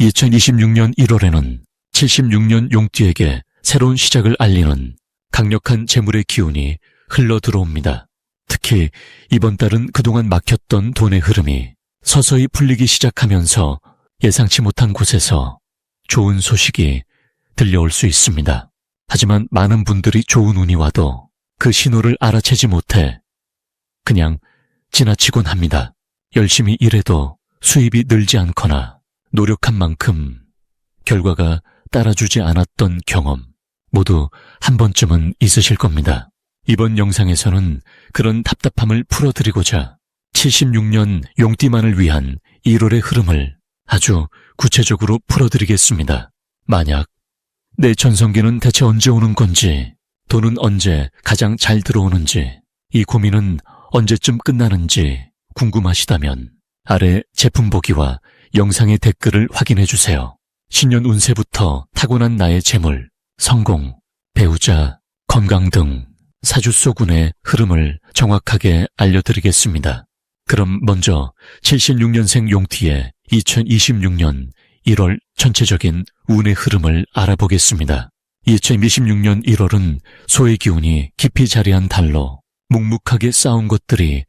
2026년 1월에는 76년 용띠에게 새로운 시작을 알리는 강력한 재물의 기운이 흘러 들어옵니다. 특히 이번 달은 그동안 막혔던 돈의 흐름이 서서히 풀리기 시작하면서 예상치 못한 곳에서 좋은 소식이 들려올 수 있습니다. 하지만 많은 분들이 좋은 운이 와도 그 신호를 알아채지 못해 그냥 지나치곤 합니다. 열심히 일해도 수입이 늘지 않거나 노력한 만큼 결과가 따라주지 않았던 경험 모두 한 번쯤은 있으실 겁니다. 이번 영상에서는 그런 답답함을 풀어드리고자 76년 용띠만을 위한 1월의 흐름을 아주 구체적으로 풀어드리겠습니다. 만약 내 전성기는 대체 언제 오는 건지, 돈은 언제 가장 잘 들어오는지, 이 고민은 언제쯤 끝나는지 궁금하시다면 아래 제품 보기와 영상의 댓글을 확인해주세요. 신년 운세부터 타고난 나의 재물, 성공, 배우자, 건강 등 사주소군의 흐름을 정확하게 알려드리겠습니다. 그럼 먼저 76년생 용띠의 2026년 1월 전체적인 운의 흐름을 알아보겠습니다. 2026년 1월은 소의 기운이 깊이 자리한 달로 묵묵하게 쌓은 것들이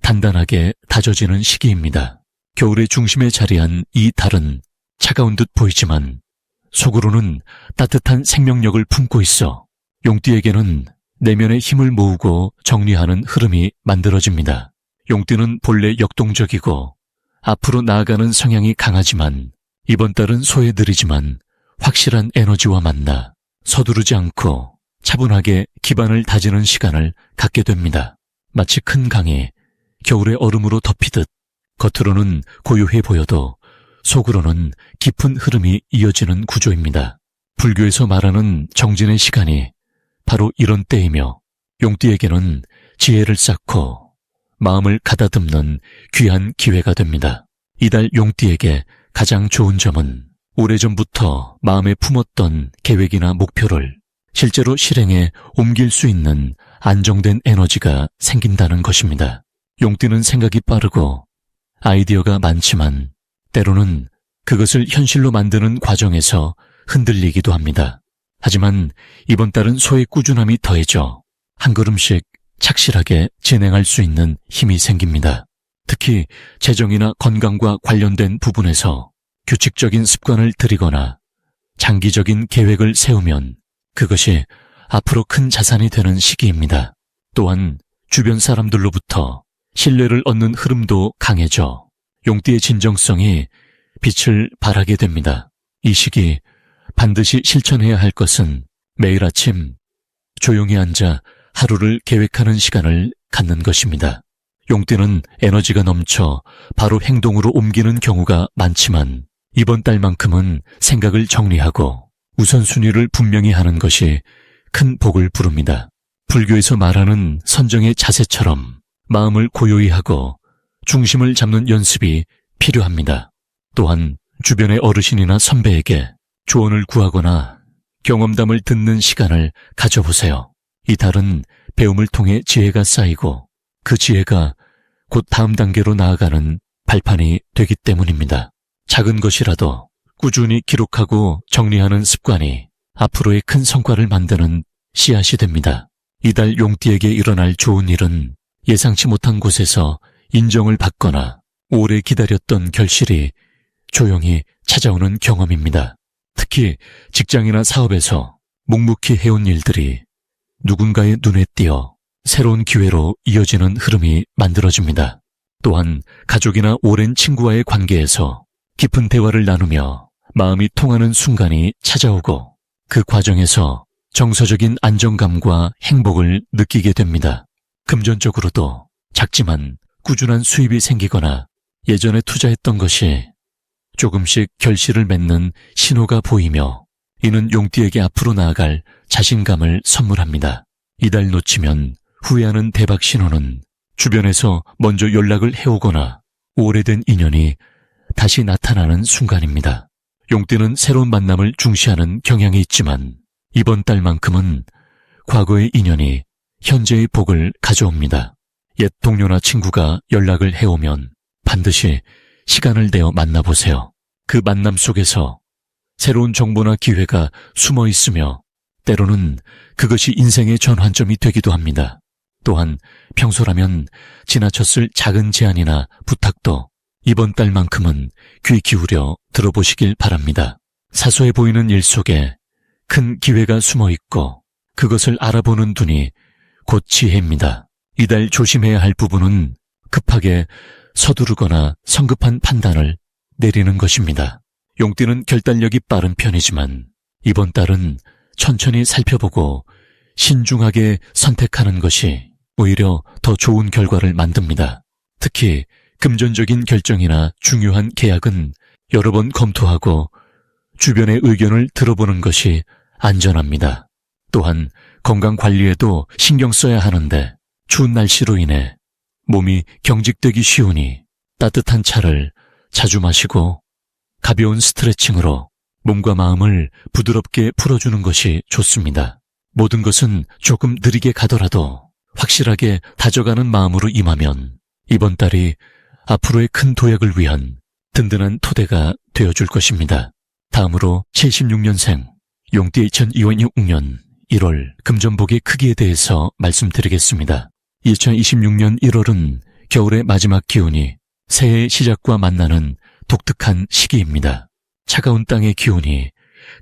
단단하게 다져지는 시기입니다. 겨울의 중심에 자리한 이 달은 차가운 듯 보이지만 속으로는 따뜻한 생명력을 품고 있어 용띠에게는 내면의 힘을 모으고 정리하는 흐름이 만들어집니다. 용띠는 본래 역동적이고 앞으로 나아가는 성향이 강하지만 이번 달은 소에 느리지만 확실한 에너지와 만나 서두르지 않고 차분하게 기반을 다지는 시간을 갖게 됩니다. 마치 큰 강이 겨울의 얼음으로 덮이듯 겉으로는 고요해 보여도 속으로는 깊은 흐름이 이어지는 구조입니다. 불교에서 말하는 정진의 시간이 바로 이런 때이며 용띠에게는 지혜를 쌓고 마음을 가다듬는 귀한 기회가 됩니다. 이달 용띠에게 가장 좋은 점은 오래전부터 마음에 품었던 계획이나 목표를 실제로 실행에 옮길 수 있는 안정된 에너지가 생긴다는 것입니다. 용띠는 생각이 빠르고 아이디어가 많지만 때로는 그것을 현실로 만드는 과정에서 흔들리기도 합니다. 하지만 이번 달은 소의 꾸준함이 더해져 한 걸음씩 착실하게 진행할 수 있는 힘이 생깁니다. 특히 재정이나 건강과 관련된 부분에서 규칙적인 습관을 들이거나 장기적인 계획을 세우면 그것이 앞으로 큰 자산이 되는 시기입니다. 또한 주변 사람들로부터 신뢰를 얻는 흐름도 강해져 용띠의 진정성이 빛을 발하게 됩니다. 이 시기 반드시 실천해야 할 것은 매일 아침 조용히 앉아 하루를 계획하는 시간을 갖는 것입니다. 용띠는 에너지가 넘쳐 바로 행동으로 옮기는 경우가 많지만 이번 달만큼은 생각을 정리하고 우선순위를 분명히 하는 것이 큰 복을 부릅니다. 불교에서 말하는 선정의 자세처럼 마음을 고요히 하고 중심을 잡는 연습이 필요합니다. 또한 주변의 어르신이나 선배에게 조언을 구하거나 경험담을 듣는 시간을 가져보세요. 이 달은 배움을 통해 지혜가 쌓이고 그 지혜가 곧 다음 단계로 나아가는 발판이 되기 때문입니다. 작은 것이라도 꾸준히 기록하고 정리하는 습관이 앞으로의 큰 성과를 만드는 씨앗이 됩니다. 이달 용띠에게 일어날 좋은 일은 예상치 못한 곳에서 인정을 받거나 오래 기다렸던 결실이 조용히 찾아오는 경험입니다. 특히 직장이나 사업에서 묵묵히 해온 일들이 누군가의 눈에 띄어 새로운 기회로 이어지는 흐름이 만들어집니다. 또한 가족이나 오랜 친구와의 관계에서 깊은 대화를 나누며 마음이 통하는 순간이 찾아오고 그 과정에서 정서적인 안정감과 행복을 느끼게 됩니다. 금전적으로도 작지만 꾸준한 수입이 생기거나 예전에 투자했던 것이 조금씩 결실을 맺는 신호가 보이며 이는 용띠에게 앞으로 나아갈 자신감을 선물합니다. 이달 놓치면 후회하는 대박 신호는 주변에서 먼저 연락을 해오거나 오래된 인연이 다시 나타나는 순간입니다. 용띠는 새로운 만남을 중시하는 경향이 있지만 이번 달만큼은 과거의 인연이 현재의 복을 가져옵니다. 옛 동료나 친구가 연락을 해오면 반드시 시간을 내어 만나보세요. 그 만남 속에서 새로운 정보나 기회가 숨어 있으며 때로는 그것이 인생의 전환점이 되기도 합니다. 또한 평소라면 지나쳤을 작은 제안이나 부탁도 이번 달만큼은 귀 기울여 들어보시길 바랍니다. 사소해 보이는 일 속에 큰 기회가 숨어 있고 그것을 알아보는 눈이 곧 지혜입니다. 이달 조심해야 할 부분은 급하게 서두르거나 성급한 판단을 내리는 것입니다. 용띠는 결단력이 빠른 편이지만 이번 달은 천천히 살펴보고 신중하게 선택하는 것이 오히려 더 좋은 결과를 만듭니다. 특히 금전적인 결정이나 중요한 계약은 여러 번 검토하고 주변의 의견을 들어보는 것이 안전합니다. 또한 건강 관리에도 신경 써야 하는데 추운 날씨로 인해 몸이 경직되기 쉬우니 따뜻한 차를 자주 마시고 가벼운 스트레칭으로 몸과 마음을 부드럽게 풀어주는 것이 좋습니다. 모든 것은 조금 느리게 가더라도 확실하게 다져가는 마음으로 임하면 이번 달이 앞으로의 큰 도약을 위한 든든한 토대가 되어줄 것입니다. 다음으로 76년생 용띠 2026년 1월 금전복의 크기에 대해서 말씀드리겠습니다. 2026년 1월은 겨울의 마지막 기운이 새해의 시작과 만나는 독특한 시기입니다. 차가운 땅의 기운이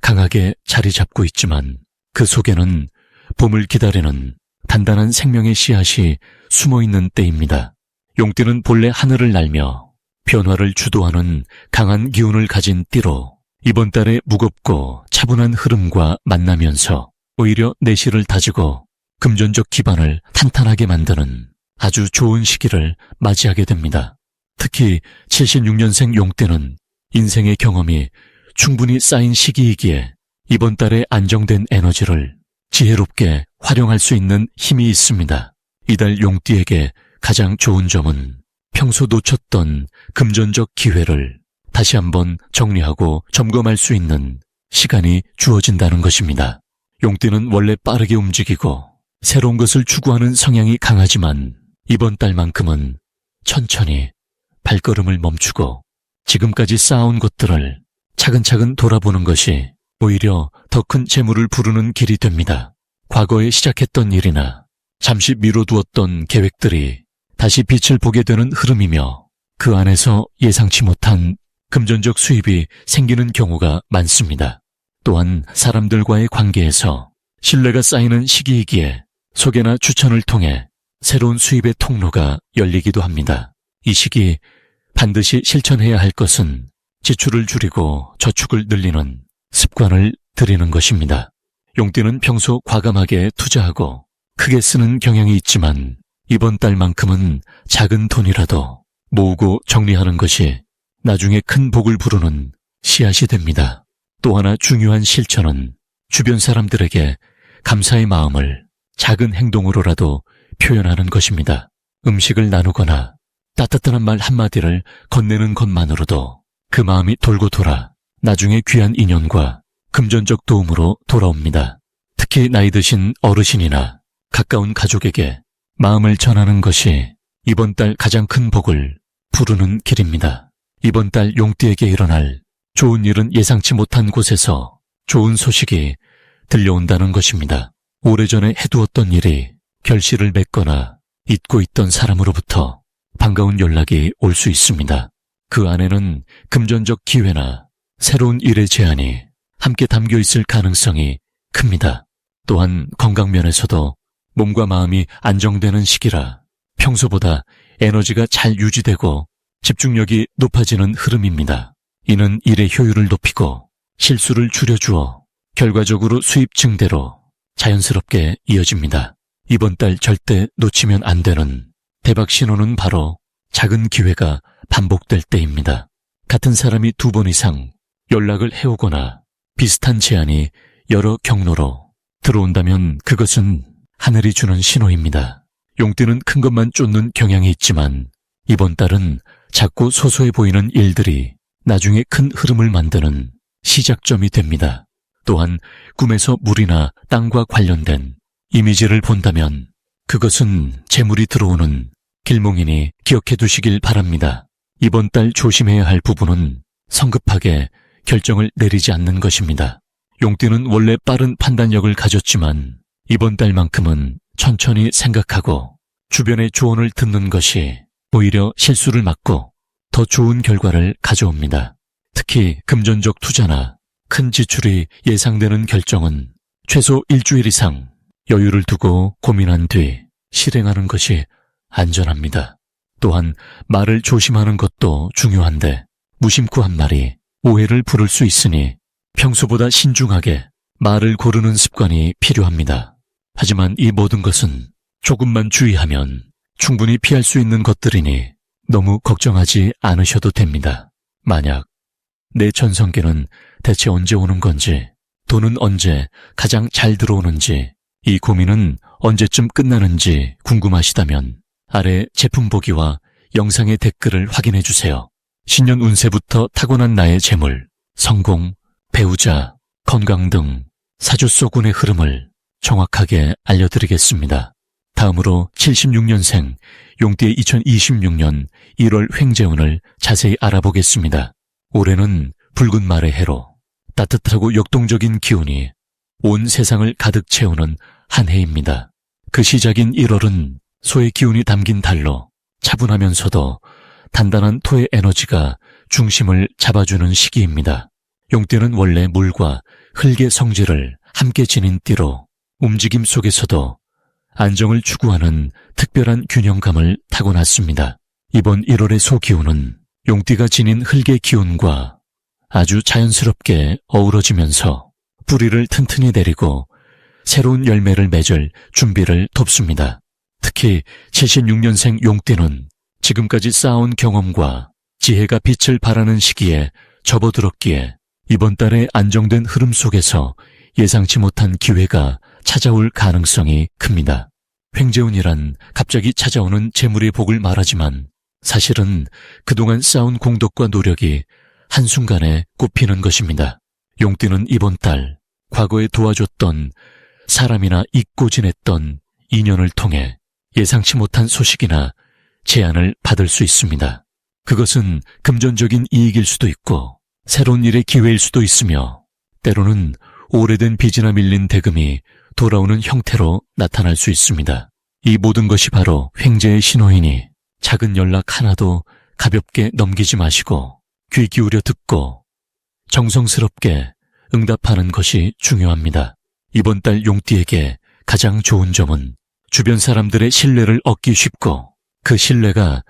강하게 자리 잡고 있지만 그 속에는 봄을 기다리는 단단한 생명의 씨앗이 숨어있는 때입니다. 용띠는 본래 하늘을 날며 변화를 주도하는 강한 기운을 가진 띠로 이번 달에 무겁고 차분한 흐름과 만나면서 오히려 내실을 다지고 금전적 기반을 탄탄하게 만드는 아주 좋은 시기를 맞이하게 됩니다. 특히 76년생 용띠는 인생의 경험이 충분히 쌓인 시기이기에 이번 달에 안정된 에너지를 지혜롭게 활용할 수 있는 힘이 있습니다. 이달 용띠에게 가장 좋은 점은 평소 놓쳤던 금전적 기회를 다시 한번 정리하고 점검할 수 있는 시간이 주어진다는 것입니다. 용띠는 원래 빠르게 움직이고 새로운 것을 추구하는 성향이 강하지만 이번 달만큼은 천천히 발걸음을 멈추고 지금까지 쌓아온 것들을 차근차근 돌아보는 것이 오히려 더 큰 재물을 부르는 길이 됩니다. 과거에 시작했던 일이나 잠시 미뤄두었던 계획들이 다시 빛을 보게 되는 흐름이며 그 안에서 예상치 못한 금전적 수입이 생기는 경우가 많습니다. 또한 사람들과의 관계에서 신뢰가 쌓이는 시기이기에 소개나 추천을 통해 새로운 수입의 통로가 열리기도 합니다. 이 시기 반드시 실천해야 할 것은 지출을 줄이고 저축을 늘리는 습관을 들이는 것입니다. 용띠는 평소 과감하게 투자하고 크게 쓰는 경향이 있지만 이번 달만큼은 작은 돈이라도 모으고 정리하는 것이 나중에 큰 복을 부르는 씨앗이 됩니다. 또 하나 중요한 실천은 주변 사람들에게 감사의 마음을 작은 행동으로라도 표현하는 것입니다. 음식을 나누거나 따뜻한 말 한마디를 건네는 것만으로도 그 마음이 돌고 돌아 나중에 귀한 인연과 금전적 도움으로 돌아옵니다. 특히 나이 드신 어르신이나 가까운 가족에게 마음을 전하는 것이 이번 달 가장 큰 복을 부르는 길입니다. 이번 달 용띠에게 일어날 좋은 일은 예상치 못한 곳에서 좋은 소식이 들려온다는 것입니다. 오래전에 해두었던 일이 결실을 맺거나 잊고 있던 사람으로부터 반가운 연락이 올 수 있습니다. 그 안에는 금전적 기회나 새로운 일의 제안이 함께 담겨 있을 가능성이 큽니다. 또한 건강면에서도 몸과 마음이 안정되는 시기라 평소보다 에너지가 잘 유지되고 집중력이 높아지는 흐름입니다. 이는 일의 효율을 높이고 실수를 줄여주어 결과적으로 수입 증대로 자연스럽게 이어집니다. 이번 달 절대 놓치면 안 되는 대박 신호는 바로 작은 기회가 반복될 때입니다. 같은 사람이 2번 이상 연락을 해오거나 비슷한 제안이 여러 경로로 들어온다면 그것은 하늘이 주는 신호입니다. 용띠는 큰 것만 쫓는 경향이 있지만 이번 달은 작고 소소해 보이는 일들이 나중에 큰 흐름을 만드는 시작점이 됩니다. 또한 꿈에서 물이나 땅과 관련된 이미지를 본다면 그것은 재물이 들어오는 길몽이니 기억해 두시길 바랍니다. 이번 달 조심해야 할 부분은 성급하게 결정을 내리지 않는 것입니다. 용띠는 원래 빠른 판단력을 가졌지만 이번 달만큼은 천천히 생각하고 주변의 조언을 듣는 것이 오히려 실수를 막고 더 좋은 결과를 가져옵니다. 특히 금전적 투자나 큰 지출이 예상되는 결정은 최소 일주일 이상 여유를 두고 고민한 뒤 실행하는 것이 안전합니다. 또한 말을 조심하는 것도 중요한데 무심코 한 말이 오해를 부를 수 있으니 평소보다 신중하게 말을 고르는 습관이 필요합니다. 하지만 이 모든 것은 조금만 주의하면 충분히 피할 수 있는 것들이니 너무 걱정하지 않으셔도 됩니다. 만약 내 전성기는 대체 언제 오는 건지, 돈은 언제 가장 잘 들어오는지, 이 고민은 언제쯤 끝나는지 궁금하시다면 아래 제품 보기와 영상의 댓글을 확인해 주세요. 신년 운세부터 타고난 나의 재물, 성공, 배우자, 건강 등 사주소군의 흐름을 정확하게 알려드리겠습니다. 다음으로 76년생 용띠의 2026년 1월 횡재운을 자세히 알아보겠습니다. 올해는 붉은 말의 해로 따뜻하고 역동적인 기운이 온 세상을 가득 채우는 한 해입니다. 그 시작인 1월은 소의 기운이 담긴 달로 차분하면서도 단단한 토의 에너지가 중심을 잡아주는 시기입니다. 용띠는 원래 물과 흙의 성질을 함께 지닌 띠로 움직임 속에서도 안정을 추구하는 특별한 균형감을 타고났습니다. 이번 1월의 소기운은 용띠가 지닌 흙의 기운과 아주 자연스럽게 어우러지면서 뿌리를 튼튼히 내리고 새로운 열매를 맺을 준비를 돕습니다. 특히 76년생 용띠는 지금까지 쌓아온 경험과 지혜가 빛을 발하는 시기에 접어들었기에 이번 달의 안정된 흐름 속에서 예상치 못한 기회가 찾아올 가능성이 큽니다. 횡재운이란 갑자기 찾아오는 재물의 복을 말하지만 사실은 그동안 쌓은 공덕과 노력이 한순간에 꼽히는 것입니다. 용띠는 이번 달 과거에 도와줬던 사람이나 잊고 지냈던 인연을 통해 예상치 못한 소식이나 제안을 받을 수 있습니다. 그것은 금전적인 이익일 수도 있고 새로운 일의 기회일 수도 있으며 때로는 오래된 빚이나 밀린 대금이 돌아오는 형태로 나타날 수 있습니다. 이 모든 것이 바로 횡재의 신호이니 작은 연락 하나도 가볍게 넘기지 마시고 귀 기울여 듣고 정성스럽게 응답하는 것이 중요합니다. 이번 달 용띠에게 가장 좋은 점은 주변 사람들의 신뢰를 얻기 쉽고 그 신뢰가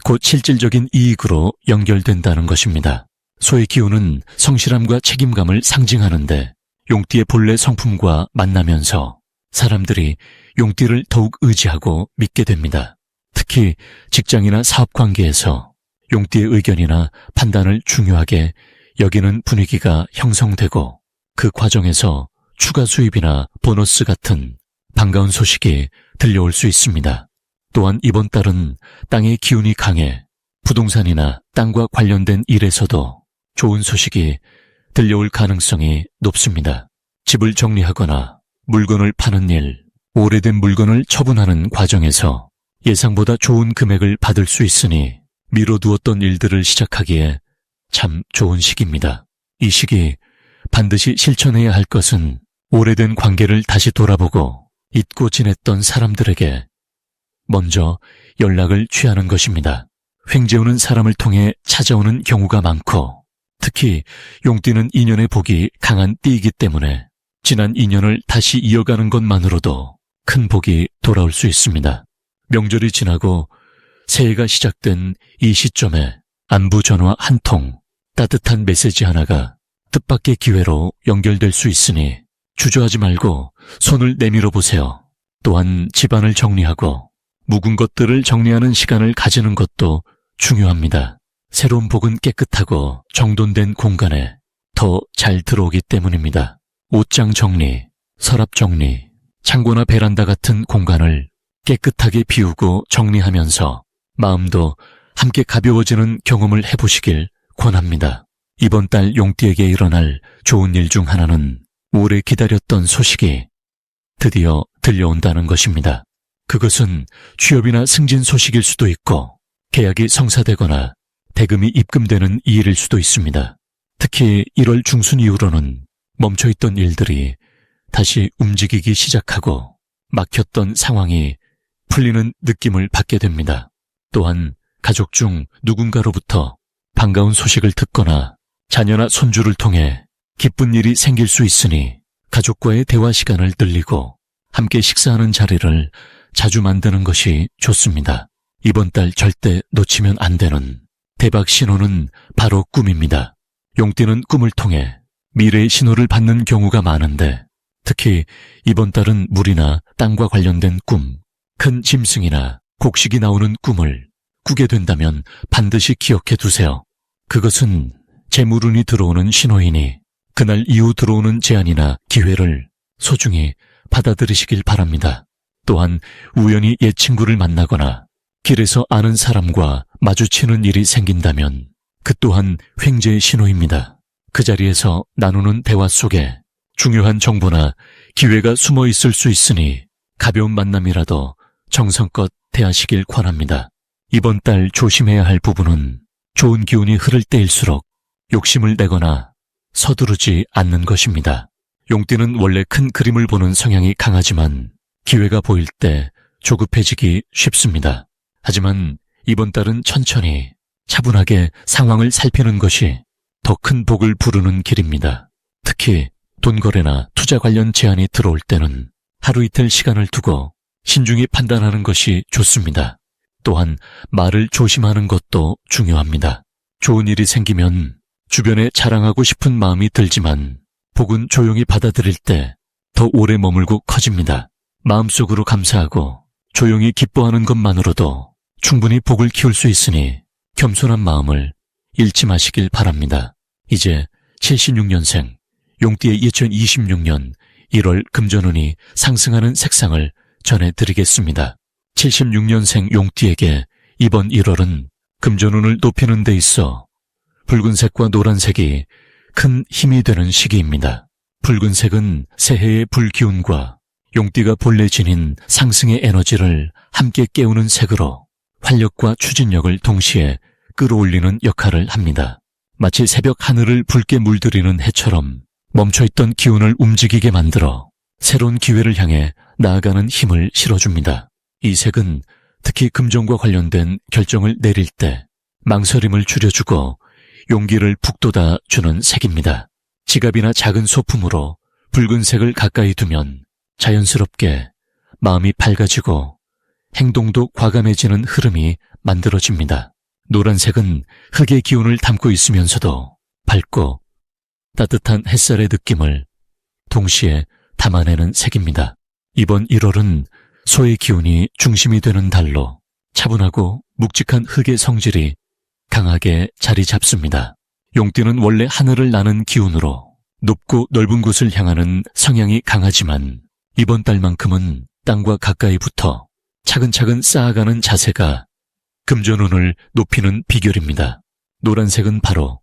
곧 실질적인 이익으로 연결된다는 것입니다. 소의 기운은 성실함과 책임감을 상징하는데 용띠의 본래 성품과 만나면서 사람들이 용띠를 더욱 의지하고 믿게 됩니다. 특히 직장이나 사업 관계에서 용띠의 의견이나 판단을 중요하게 여기는 분위기가 형성되고 그 과정에서 추가 수입이나 보너스 같은 반가운 소식이 들려올 수 있습니다. 또한 이번 달은 땅의 기운이 강해 부동산이나 땅과 관련된 일에서도 좋은 소식이 들려올 가능성이 높습니다. 집을 정리하거나 물건을 파는 일, 오래된 물건을 처분하는 과정에서 예상보다 좋은 금액을 받을 수 있으니 미뤄두었던 일들을 시작하기에 참 좋은 시기입니다. 이 시기 반드시 실천해야 할 것은 오래된 관계를 다시 돌아보고 잊고 지냈던 사람들에게 먼저 연락을 취하는 것입니다. 횡재오는 사람을 통해 찾아오는 경우가 많고 특히 용띠는 인연의 복이 강한 띠이기 때문에 지난 인연을 다시 이어가는 것만으로도 큰 복이 돌아올 수 있습니다. 명절이 지나고 새해가 시작된 이 시점에 안부 전화 한 통, 따뜻한 메시지 하나가 뜻밖의 기회로 연결될 수 있으니 주저하지 말고 손을 내밀어 보세요. 또한 집안을 정리하고 묵은 것들을 정리하는 시간을 가지는 것도 중요합니다. 새로운 복은 깨끗하고 정돈된 공간에 더 잘 들어오기 때문입니다. 옷장 정리, 서랍 정리, 창고나 베란다 같은 공간을 깨끗하게 비우고 정리하면서 마음도 함께 가벼워지는 경험을 해보시길 권합니다. 이번 달 용띠에게 일어날 좋은 일 중 하나는 오래 기다렸던 소식이 드디어 들려온다는 것입니다. 그것은 취업이나 승진 소식일 수도 있고 계약이 성사되거나 대금이 입금되는 이 일일 수도 있습니다. 특히 1월 중순 이후로는 멈춰있던 일들이 다시 움직이기 시작하고 막혔던 상황이 풀리는 느낌을 받게 됩니다. 또한 가족 중 누군가로부터 반가운 소식을 듣거나 자녀나 손주를 통해 기쁜 일이 생길 수 있으니 가족과의 대화 시간을 늘리고 함께 식사하는 자리를 자주 만드는 것이 좋습니다. 이번 달 절대 놓치면 안 되는 대박 신호는 바로 꿈입니다. 용띠는 꿈을 통해 미래의 신호를 받는 경우가 많은데 특히 이번 달은 물이나 땅과 관련된 꿈, 큰 짐승이나 곡식이 나오는 꿈을 꾸게 된다면 반드시 기억해 두세요. 그것은 재물운이 들어오는 신호이니 그날 이후 들어오는 제안이나 기회를 소중히 받아들이시길 바랍니다. 또한 우연히 옛 친구를 만나거나 길에서 아는 사람과 마주치는 일이 생긴다면 그 또한 횡재의 신호입니다. 그 자리에서 나누는 대화 속에 중요한 정보나 기회가 숨어 있을 수 있으니 가벼운 만남이라도 정성껏 대하시길 권합니다. 이번 달 조심해야 할 부분은 좋은 기운이 흐를 때일수록 욕심을 내거나 서두르지 않는 것입니다. 용띠는 원래 큰 그림을 보는 성향이 강하지만 기회가 보일 때 조급해지기 쉽습니다. 하지만 이번 달은 천천히 차분하게 상황을 살피는 것이 더 큰 복을 부르는 길입니다. 특히 돈 거래나 투자 관련 제안이 들어올 때는 하루 이틀 시간을 두고 신중히 판단하는 것이 좋습니다. 또한 말을 조심하는 것도 중요합니다. 좋은 일이 생기면 주변에 자랑하고 싶은 마음이 들지만 복은 조용히 받아들일 때 더 오래 머물고 커집니다. 마음속으로 감사하고 조용히 기뻐하는 것만으로도 충분히 복을 키울 수 있으니 겸손한 마음을 잃지 마시길 바랍니다. 이제 76년생 용띠의 2026년 1월 금전운이 상승하는 색상을 전해드리겠습니다. 76년생 용띠에게 이번 1월은 금전운을 높이는 데 있어 붉은색과 노란색이 큰 힘이 되는 시기입니다. 붉은색은 새해의 불기운과 용띠가 본래 지닌 상승의 에너지를 함께 깨우는 색으로 활력과 추진력을 동시에 끌어올리는 역할을 합니다. 마치 새벽 하늘을 붉게 물들이는 해처럼 멈춰있던 기운을 움직이게 만들어 새로운 기회를 향해 나아가는 힘을 실어줍니다. 이 색은 특히 금전과 관련된 결정을 내릴 때 망설임을 줄여주고 용기를 북돋아주는 색입니다. 지갑이나 작은 소품으로 붉은색을 가까이 두면 자연스럽게 마음이 밝아지고 행동도 과감해지는 흐름이 만들어집니다. 노란색은 흙의 기운을 담고 있으면서도 밝고 따뜻한 햇살의 느낌을 동시에 담아내는 색입니다. 이번 1월은 소의 기운이 중심이 되는 달로 차분하고 묵직한 흙의 성질이 강하게 자리 잡습니다. 용띠는 원래 하늘을 나는 기운으로 높고 넓은 곳을 향하는 성향이 강하지만 이번 달만큼은 땅과 가까이 붙어 차근차근 쌓아가는 자세가 금전운을 높이는 비결입니다. 노란색은 바로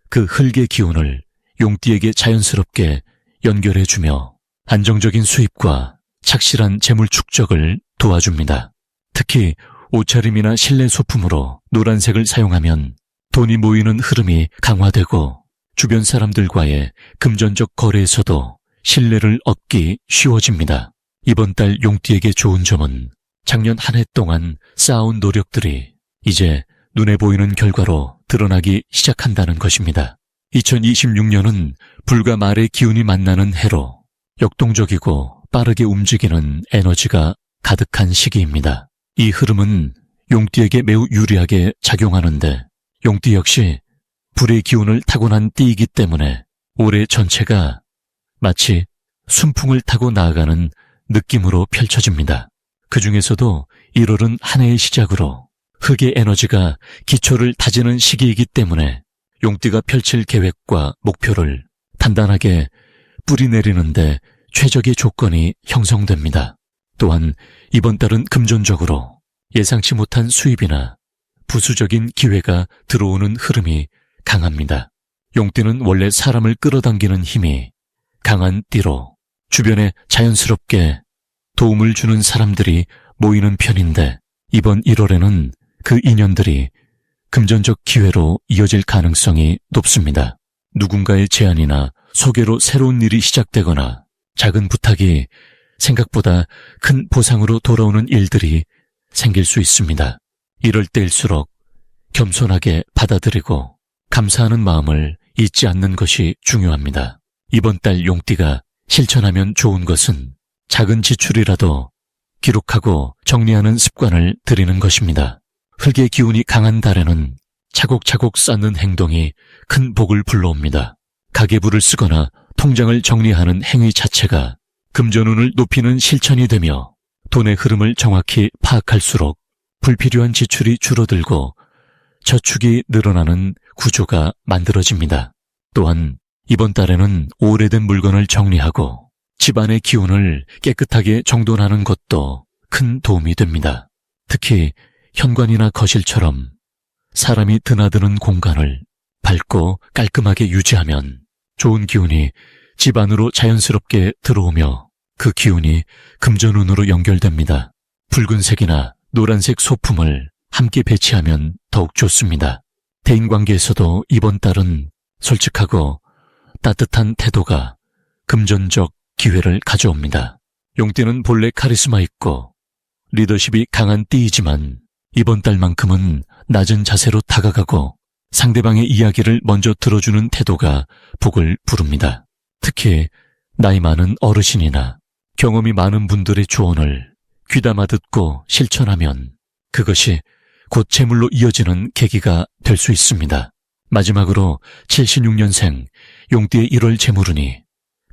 그 흙의 기운을 용띠에게 자연스럽게 연결해주며 안정적인 수입과 착실한 재물 축적을 도와줍니다. 특히 옷차림이나 실내 소품으로 노란색을 사용하면 돈이 모이는 흐름이 강화되고 주변 사람들과의 금전적 거래에서도 신뢰를 얻기 쉬워집니다. 이번 달 용띠에게 좋은 점은 작년 한 해 동안 쌓아온 노력들이 이제 눈에 보이는 결과로 드러나기 시작한다는 것입니다. 2026년은 불과 말의 기운이 만나는 해로 역동적이고 빠르게 움직이는 에너지가 가득한 시기입니다. 이 흐름은 용띠에게 매우 유리하게 작용하는데 용띠 역시 불의 기운을 타고난 띠이기 때문에 올해 전체가 마치 순풍을 타고 나아가는 느낌으로 펼쳐집니다. 그 중에서도 1월은 한 해의 시작으로 흙의 에너지가 기초를 다지는 시기이기 때문에 용띠가 펼칠 계획과 목표를 단단하게 뿌리내리는데 최적의 조건이 형성됩니다. 또한 이번 달은 금전적으로 예상치 못한 수입이나 부수적인 기회가 들어오는 흐름이 강합니다. 용띠는 원래 사람을 끌어당기는 힘이 강한 띠로 주변에 자연스럽게 도움을 주는 사람들이 모이는 편인데 이번 1월에는 그 인연들이 금전적 기회로 이어질 가능성이 높습니다. 누군가의 제안이나 소개로 새로운 일이 시작되거나 작은 부탁이 생각보다 큰 보상으로 돌아오는 일들이 생길 수 있습니다. 이럴 때일수록 겸손하게 받아들이고 감사하는 마음을 잊지 않는 것이 중요합니다. 이번 달 용띠가 실천하면 좋은 것은 작은 지출이라도 기록하고 정리하는 습관을 들이는 것입니다. 흙의 기운이 강한 달에는 차곡차곡 쌓는 행동이 큰 복을 불러옵니다. 가계부를 쓰거나 통장을 정리하는 행위 자체가 금전운을 높이는 실천이 되며 돈의 흐름을 정확히 파악할수록 불필요한 지출이 줄어들고 저축이 늘어나는 구조가 만들어집니다. 또한 이번 달에는 오래된 물건을 정리하고 집안의 기운을 깨끗하게 정돈하는 것도 큰 도움이 됩니다. 특히 현관이나 거실처럼 사람이 드나드는 공간을 밝고 깔끔하게 유지하면 좋은 기운이 집 안으로 자연스럽게 들어오며 그 기운이 금전운으로 연결됩니다. 붉은색이나 노란색 소품을 함께 배치하면 더욱 좋습니다. 대인관계에서도 이번 달은 솔직하고 따뜻한 태도가 금전적 기회를 가져옵니다. 용띠는 본래 카리스마 있고 리더십이 강한 띠이지만 이번 달만큼은 낮은 자세로 다가가고 상대방의 이야기를 먼저 들어주는 태도가 복을 부릅니다. 특히 나이 많은 어르신이나 경험이 많은 분들의 조언을 귀담아 듣고 실천하면 그것이 곧 재물로 이어지는 계기가 될 수 있습니다. 마지막으로 76년생 용띠의 1월 재물운이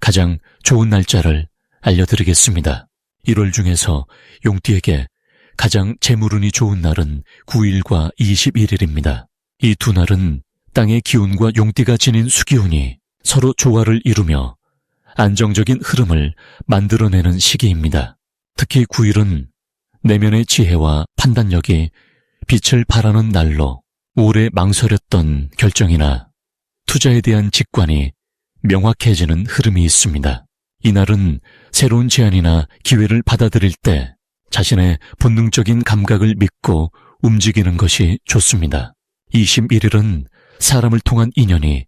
가장 좋은 날짜를 알려드리겠습니다. 1월 중에서 용띠에게 가장 재물운이 좋은 날은 9일과 21일입니다. 이 두 날은 땅의 기운과 용띠가 지닌 수기운이 서로 조화를 이루며 안정적인 흐름을 만들어내는 시기입니다. 특히 9일은 내면의 지혜와 판단력이 빛을 발하는 날로 오래 망설였던 결정이나 투자에 대한 직관이 명확해지는 흐름이 있습니다. 이날은 새로운 제안이나 기회를 받아들일 때 자신의 본능적인 감각을 믿고 움직이는 것이 좋습니다. 21일은 사람을 통한 인연이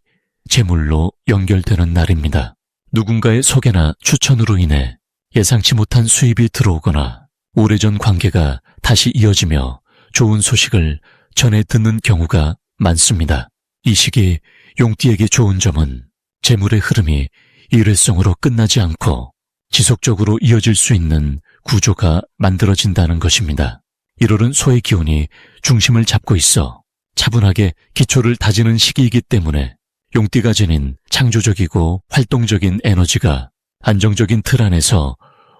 재물로 연결되는 날입니다. 누군가의 소개나 추천으로 인해 예상치 못한 수입이 들어오거나 오래전 관계가 다시 이어지며 좋은 소식을 전해 듣는 경우가 많습니다. 이 시기 용띠에게 좋은 점은 재물의 흐름이 일회성으로 끝나지 않고 지속적으로 이어질 수 있는 구조가 만들어진다는 것입니다. 1월은 소의 기운이 중심을 잡고 있어 차분하게 기초를 다지는 시기이기 때문에 용띠가 지닌 창조적이고 활동적인 에너지가 안정적인 틀 안에서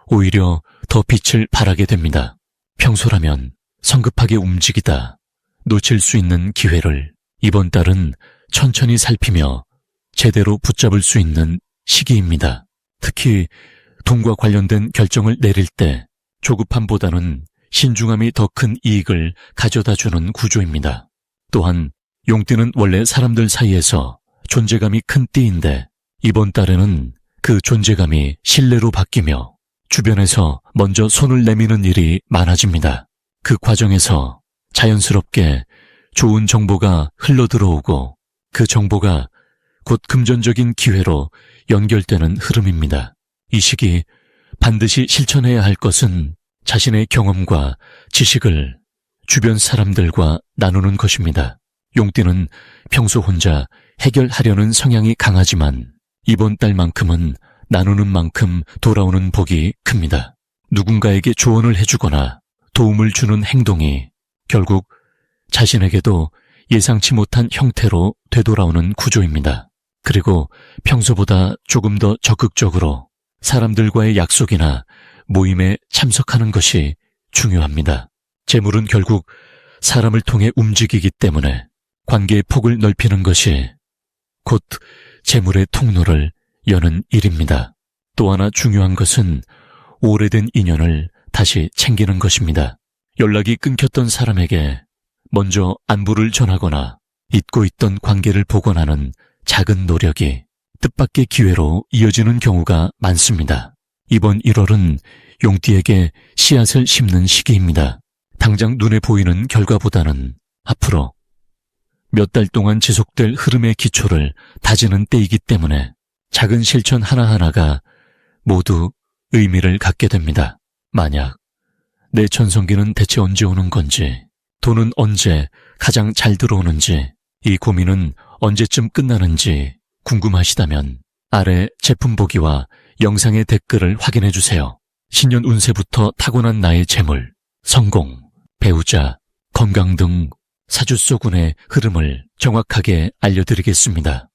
오히려 더 빛을 발하게 됩니다. 평소라면 성급하게 움직이다 놓칠 수 있는 기회를 이번 달은 천천히 살피며 제대로 붙잡을 수 있는 시기입니다. 특히 돈과 관련된 결정을 내릴 때 조급함보다는 신중함이 더 큰 이익을 가져다주는 구조입니다. 또한 용띠는 원래 사람들 사이에서 존재감이 큰 띠인데 이번 달에는 그 존재감이 신뢰로 바뀌며 주변에서 먼저 손을 내미는 일이 많아집니다. 그 과정에서 자연스럽게 좋은 정보가 흘러들어오고 그 정보가 곧 금전적인 기회로 연결되는 흐름입니다. 이 시기 반드시 실천해야 할 것은 자신의 경험과 지식을 주변 사람들과 나누는 것입니다. 용띠는 평소 혼자 해결하려는 성향이 강하지만 이번 달만큼은 나누는 만큼 돌아오는 복이 큽니다. 누군가에게 조언을 해주거나 도움을 주는 행동이 결국 자신에게도 예상치 못한 형태로 되돌아오는 구조입니다. 그리고 평소보다 조금 더 적극적으로 사람들과의 약속이나 모임에 참석하는 것이 중요합니다. 재물은 결국 사람을 통해 움직이기 때문에 관계의 폭을 넓히는 것이 곧 재물의 통로를 여는 일입니다. 또 하나 중요한 것은 오래된 인연을 다시 챙기는 것입니다. 연락이 끊겼던 사람에게 먼저 안부를 전하거나 잊고 있던 관계를 복원하는 작은 노력이 뜻밖의 기회로 이어지는 경우가 많습니다. 이번 1월은 용띠에게 씨앗을 심는 시기입니다. 당장 눈에 보이는 결과보다는 앞으로 몇 달 동안 지속될 흐름의 기초를 다지는 때이기 때문에 작은 실천 하나하나가 모두 의미를 갖게 됩니다. 만약 내 전성기는 대체 언제 오는 건지, 돈은 언제 가장 잘 들어오는지, 이 고민은 언제쯤 끝나는지 궁금하시다면 아래 제품 보기와 영상의 댓글을 확인해 주세요. 신년 운세부터 타고난 나의 재물, 성공, 배우자, 건강 등 사주소군의 흐름을 정확하게 알려드리겠습니다.